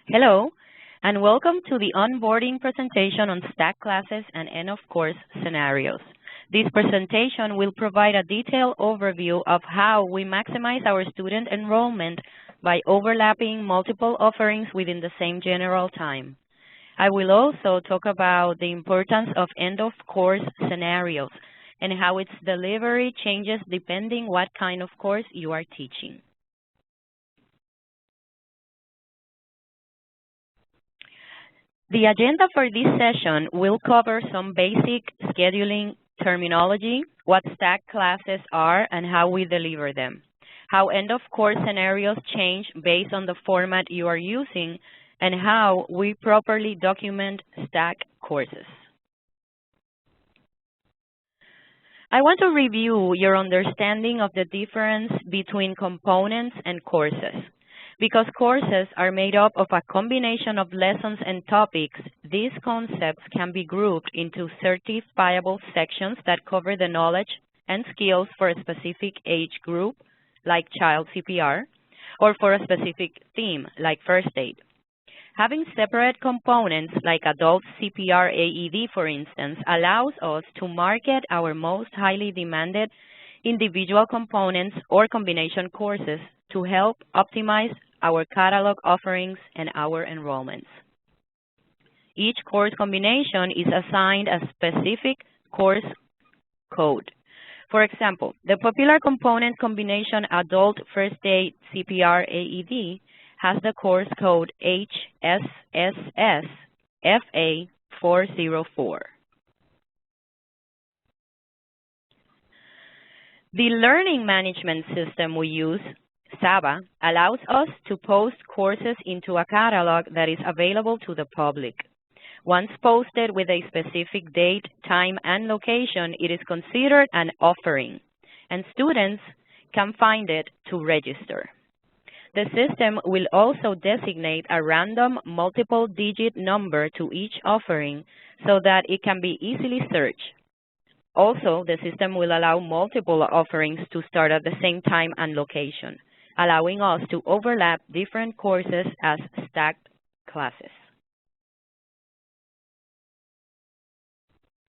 Hello, and welcome to the onboarding presentation on stack classes and end-of-course scenarios. This presentation will provide a detailed overview of how we maximize our student enrollment by overlapping multiple offerings within the same general time. I will also talk about the importance of end-of-course scenarios and how its delivery changes depending what kind of course you are teaching. The agenda for this session will cover some basic scheduling terminology, what stack classes are and how we deliver them, how end-of-course scenarios change based on the format you are using, and how we properly document stack courses. I want to review your understanding of the difference between components and courses. Because courses are made up of a combination of lessons and topics, these concepts can be grouped into certifiable sections that cover the knowledge and skills for a specific age group, like child CPR, or for a specific theme, like first aid. Having separate components, like adult CPR AED, for instance, allows us to market our most highly demanded individual components or combination courses to help optimize our catalog offerings and our enrollments. Each course combination is assigned a specific course code. For example, the popular component combination Adult First Aid CPR AED has the course code HSSS FA404. The learning management system we use, SABA, allows us to post courses into a catalog that is available to the public. Once posted with a specific date, time, and location, it is considered an offering, and students can find it to register. The system will also designate a random multiple-digit number to each offering so that it can be easily searched. Also, the system will allow multiple offerings to start at the same time and location, allowing us to overlap different courses as stacked classes.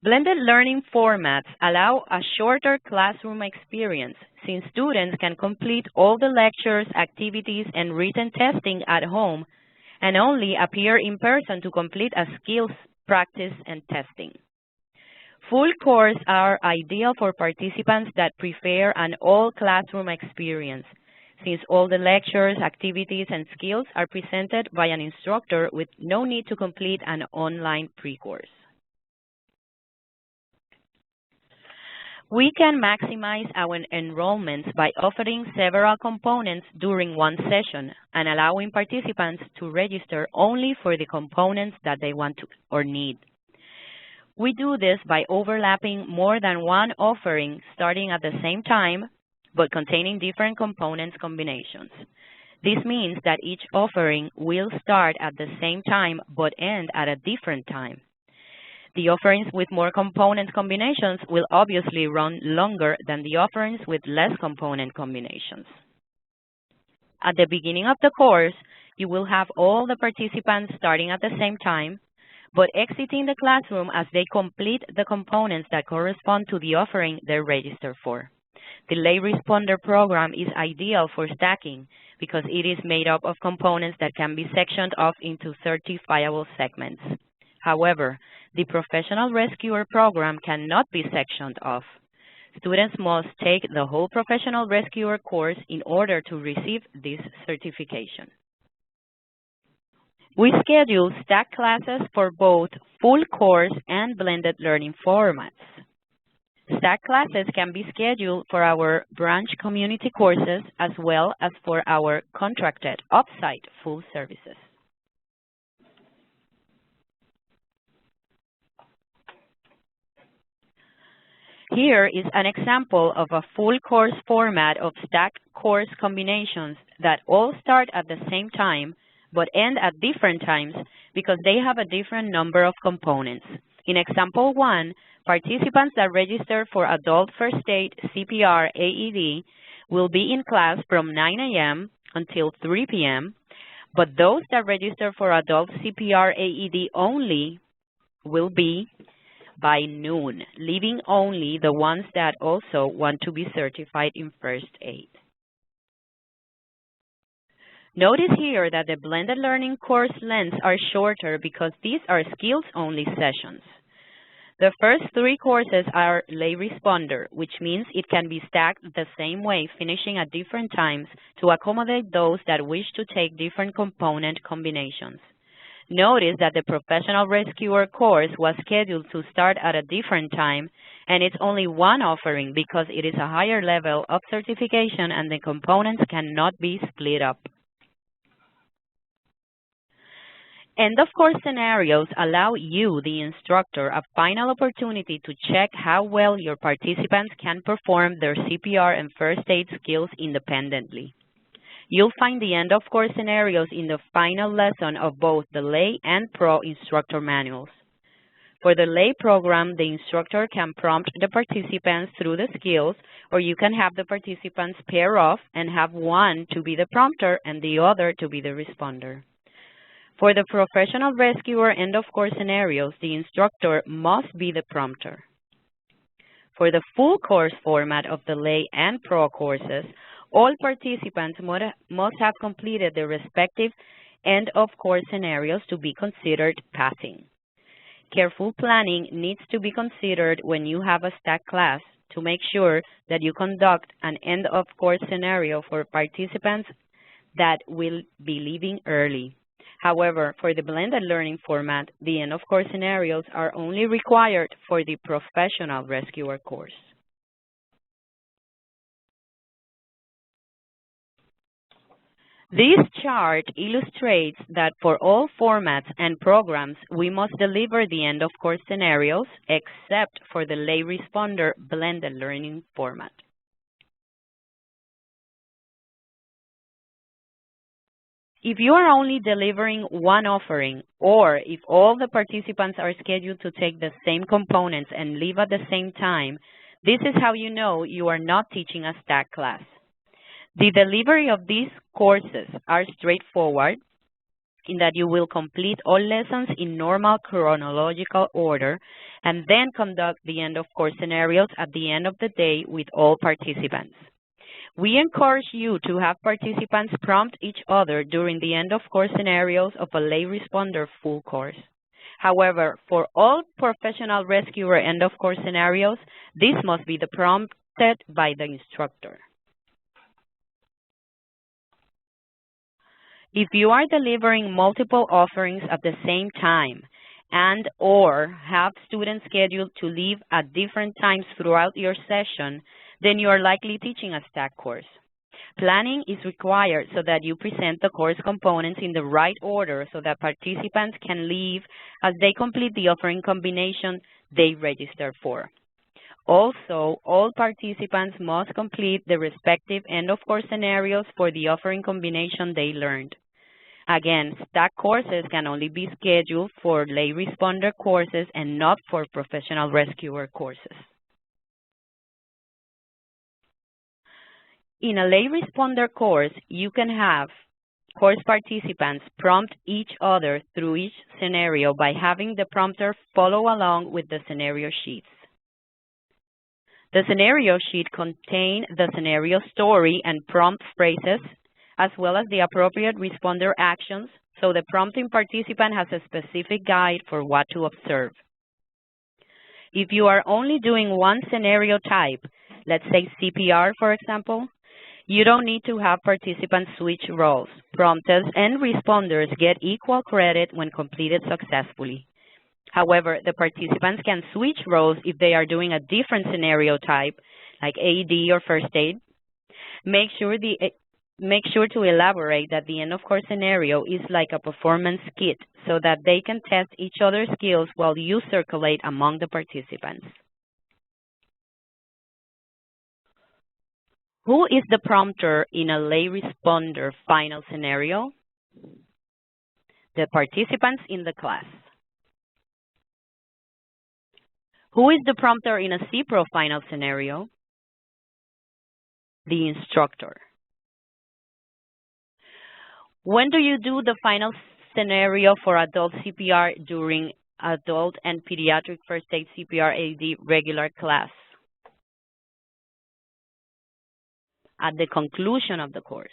Blended learning formats allow a shorter classroom experience since students can complete all the lectures, activities, and written testing at home and only appear in person to complete a skills practice and testing. Full courses are ideal for participants that prefer an all-classroom experience, since all the lectures, activities, and skills are presented by an instructor with no need to complete an online pre-course. We can maximize our enrollments by offering several components during one session and allowing participants to register only for the components that they want to or need. We do this by overlapping more than one offering starting at the same time, but containing different components combinations. This means that each offering will start at the same time but end at a different time. The offerings with more component combinations will obviously run longer than the offerings with less component combinations. At the beginning of the course, you will have all the participants starting at the same time, but exiting the classroom as they complete the components that correspond to the offering they're registered for. The late responder program is ideal for stacking because it is made up of components that can be sectioned off into certifiable segments. However, the professional rescuer program cannot be sectioned off. Students must take the whole professional rescuer course in order to receive this certification. We schedule stack classes for both full course and blended learning formats. Stack classes can be scheduled for our branch community courses as well as for our contracted off-site full services. Here is an example of a full course format of stacked course combinations that all start at the same time but end at different times because they have a different number of components. In example 1, participants that register for Adult First Aid CPR AED will be in class from 9 a.m. until 3 p.m., But those that register for adult CPR AED only will be by noon, leaving only the ones that also want to be certified in first aid. Notice here that the blended learning course lengths are shorter because these are skills-only sessions. The first 3 courses are lay responder, which means it can be stacked the same way, finishing at different times to accommodate those that wish to take different component combinations. Notice that the professional rescuer course was scheduled to start at a different time, and it's only one offering because it is a higher level of certification and the components cannot be split up. End-of-course scenarios allow you, the instructor, a final opportunity to check how well your participants can perform their CPR and first aid skills independently. You'll find the end-of-course scenarios in the final lesson of both the lay and pro instructor manuals. For the lay program, the instructor can prompt the participants through the skills, or you can have the participants pair off and have one to be the prompter and the other to be the responder. For the professional rescuer end-of-course scenarios, the instructor must be the prompter. For the full course format of the lay and pro courses, all participants must have completed their respective end-of-course scenarios to be considered passing. Careful planning needs to be considered when you have a stacked class to make sure that you conduct an end-of-course scenario for participants that will be leaving early. However, for the blended learning format, the end-of-course scenarios are only required for the professional rescuer course. This chart illustrates that for all formats and programs, we must deliver the end-of-course scenarios except for the lay responder blended learning format. If you are only delivering one offering, or if all the participants are scheduled to take the same components and leave at the same time, this is how you know you are not teaching a stacked class. The delivery of these courses are straightforward in that you will complete all lessons in normal chronological order and then conduct the end-of-course scenarios at the end of the day with all participants. We encourage you to have participants prompt each other during the end-of-course scenarios of a lay responder full course. However, for all professional rescuer end-of-course scenarios, this must be prompted by the instructor. If you are delivering multiple offerings at the same time and/or have students scheduled to leave at different times throughout your session, then you are likely teaching a stacked course. Planning is required so that you present the course components in the right order so that participants can leave as they complete the offering combination they registered for. Also, all participants must complete the respective end-of-course scenarios for the offering combination they learned. Again, stacked courses can only be scheduled for lay responder courses and not for professional rescuer courses. In a lay responder course, you can have course participants prompt each other through each scenario by having the prompter follow along with the scenario sheets. The scenario sheet contains the scenario story and prompt phrases, as well as the appropriate responder actions, so the prompting participant has a specific guide for what to observe. If you are only doing one scenario type, let's say CPR, for example, you don't need to have participants switch roles. Prompters and responders get equal credit when completed successfully. However, the participants can switch roles if they are doing a different scenario type, like AED or first aid. Make sure to elaborate that the end-of-course scenario is like a performance kit so that they can test each other's skills while you circulate among the participants. Who is the prompter in a lay responder final scenario? The participants in the class. Who is the prompter in a CPRO final scenario? The instructor. When do you do the final scenario for adult CPR during adult and pediatric first aid CPR AED regular class? At the conclusion of the course.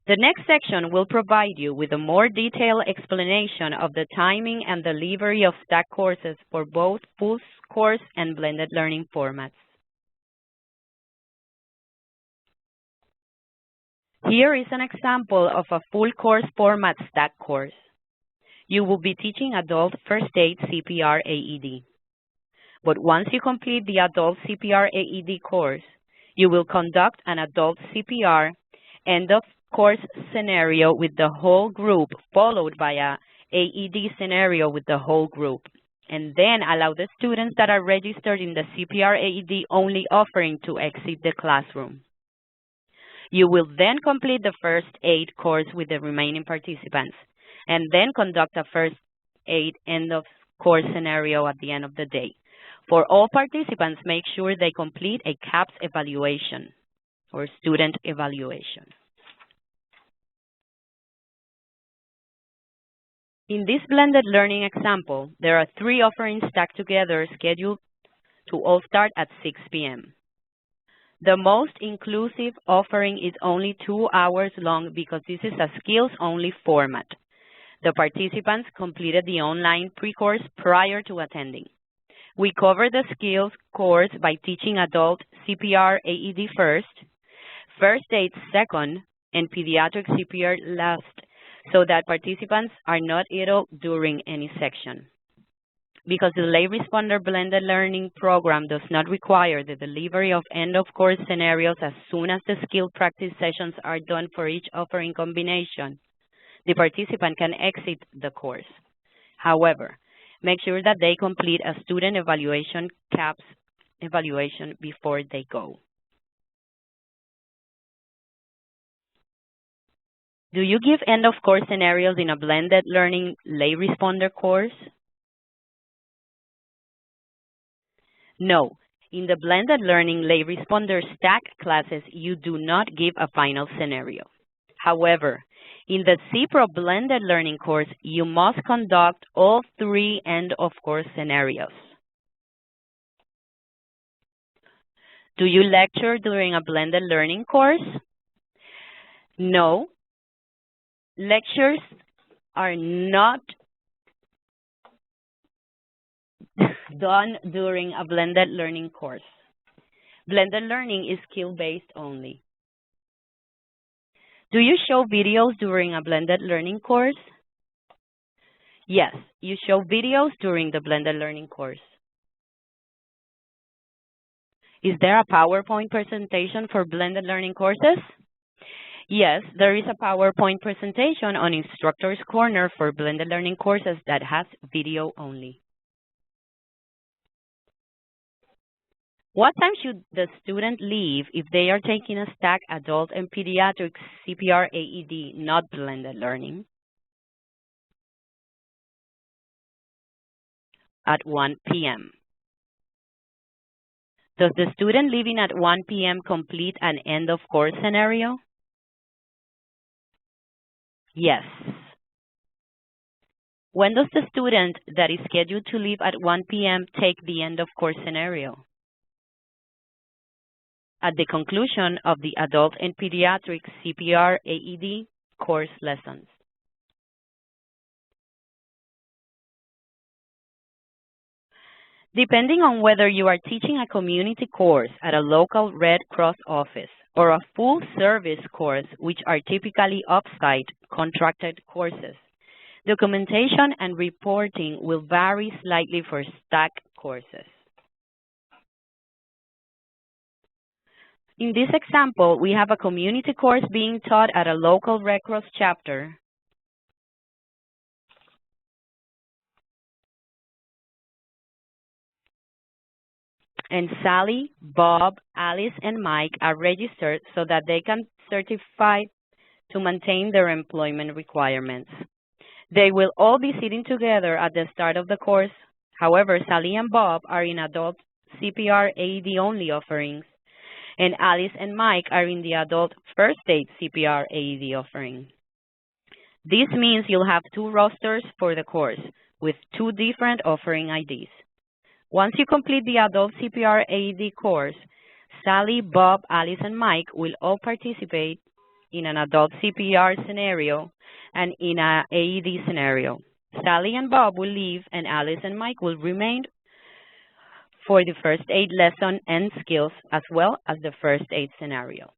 The next section will provide you with a more detailed explanation of the timing and delivery of stack courses for both full course and blended learning formats. Here is an example of a full course format stack course. You will be teaching adult first aid CPR AED. But once you complete the adult CPR AED course, you will conduct an adult CPR end of course scenario with the whole group, followed by a AED scenario with the whole group, and then allow the students that are registered in the CPR AED only offering to exit the classroom. You will then complete the first aid course with the remaining participants, and then conduct a first aid end of course scenario at the end of the day. For all participants, make sure they complete a CAPS evaluation or student evaluation. In this blended learning example, there are 3 offerings stacked together scheduled to all start at 6 p.m. The most inclusive offering is only 2 hours long because this is a skills-only format. The participants completed the online pre-course prior to attending. We cover the skills course by teaching adult CPR AED first aid second, and pediatric CPR last, so that participants are not idle during any section. Because the lay responder blended learning program does not require the delivery of end-of-course scenarios as soon as the skill practice sessions are done for each offering combination, the participant can exit the course. However, make sure that they complete a student evaluation CAPS evaluation before they go. Do you give end-of-course scenarios in a blended learning lay responder course? No. In the blended learning lay responder stack classes, you do not give a final scenario. However, in the CPRO blended learning course, you must conduct all 3 end-of-course scenarios. Do you lecture during a blended learning course? No. Lectures are not done during a blended learning course. Blended learning is skill-based only. Do you show videos during a blended learning course? Yes, you show videos during the blended learning course. Is there a PowerPoint presentation for blended learning courses? Yes, there is a PowerPoint presentation on Instructor's Corner for blended learning courses that has video only. What time should the student leave if they are taking a stack adult and pediatric CPR AED, not blended learning? At 1 p.m. Does the student leaving at 1 p.m. complete an end-of-course scenario? Yes. When does the student that is scheduled to leave at 1 p.m. take the end-of-course scenario? At the conclusion of the adult and pediatric CPR AED course lessons. Depending on whether you are teaching a community course at a local Red Cross office or a full-service course, which are typically off-site contracted courses, documentation and reporting will vary slightly for stack courses. In this example, we have a community course being taught at a local Red Cross chapter. And Sally, Bob, Alice, and Mike are registered so that they can certify to maintain their employment requirements. They will all be sitting together at the start of the course. However, Sally and Bob are in adult CPR AED only offerings, and Alice and Mike are in the adult first aid CPR AED offering. This means you'll have two rosters for the course with two different offering IDs. Once you complete the adult CPR AED course, Sally, Bob, Alice, and Mike will all participate in an adult CPR scenario and in an AED scenario. Sally and Bob will leave, and Alice and Mike will remain for the first aid lesson and skills as well as the first aid scenario.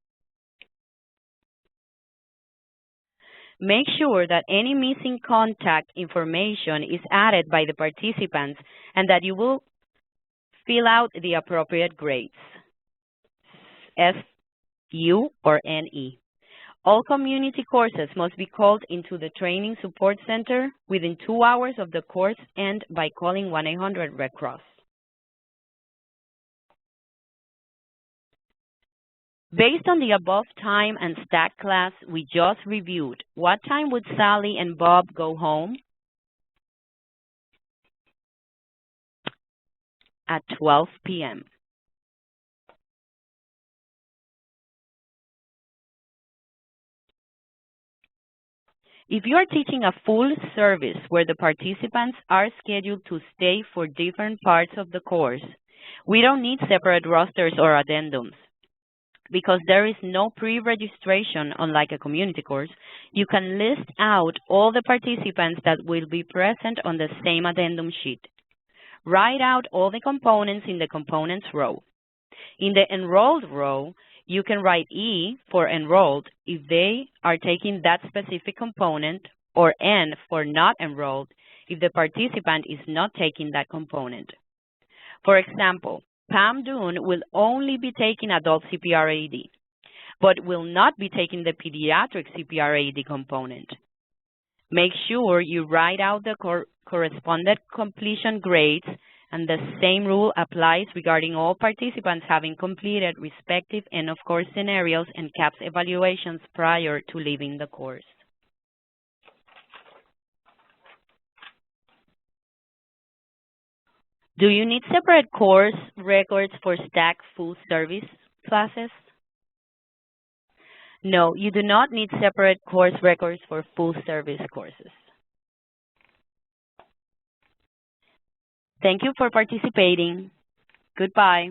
Make sure that any missing contact information is added by the participants and that you will fill out the appropriate grades, S, U, or NE. All community courses must be called into the Training Support Center within 2 hours of the course end by calling 1-800-RED Cross. Based on the above time and stack class we just reviewed, what time would Sally and Bob go home? At 12 p.m. If you are teaching a full service where the participants are scheduled to stay for different parts of the course, we don't need separate rosters or addendums. Because there is no pre-registration, unlike a community course, you can list out all the participants that will be present on the same addendum sheet. Write out all the components in the components row. In the enrolled row, you can write E for enrolled if they are taking that specific component, or N for not enrolled if the participant is not taking that component. For example, Pam Doon will only be taking adult CPR AED, but will not be taking the pediatric CPR AED component. Make sure you write out the correspondent completion grades, and the same rule applies regarding all participants having completed respective end-of-course scenarios and CAPS evaluations prior to leaving the course. Do you need separate course records for stack full service classes? No, you do not need separate course records for full service courses. Thank you for participating. Goodbye.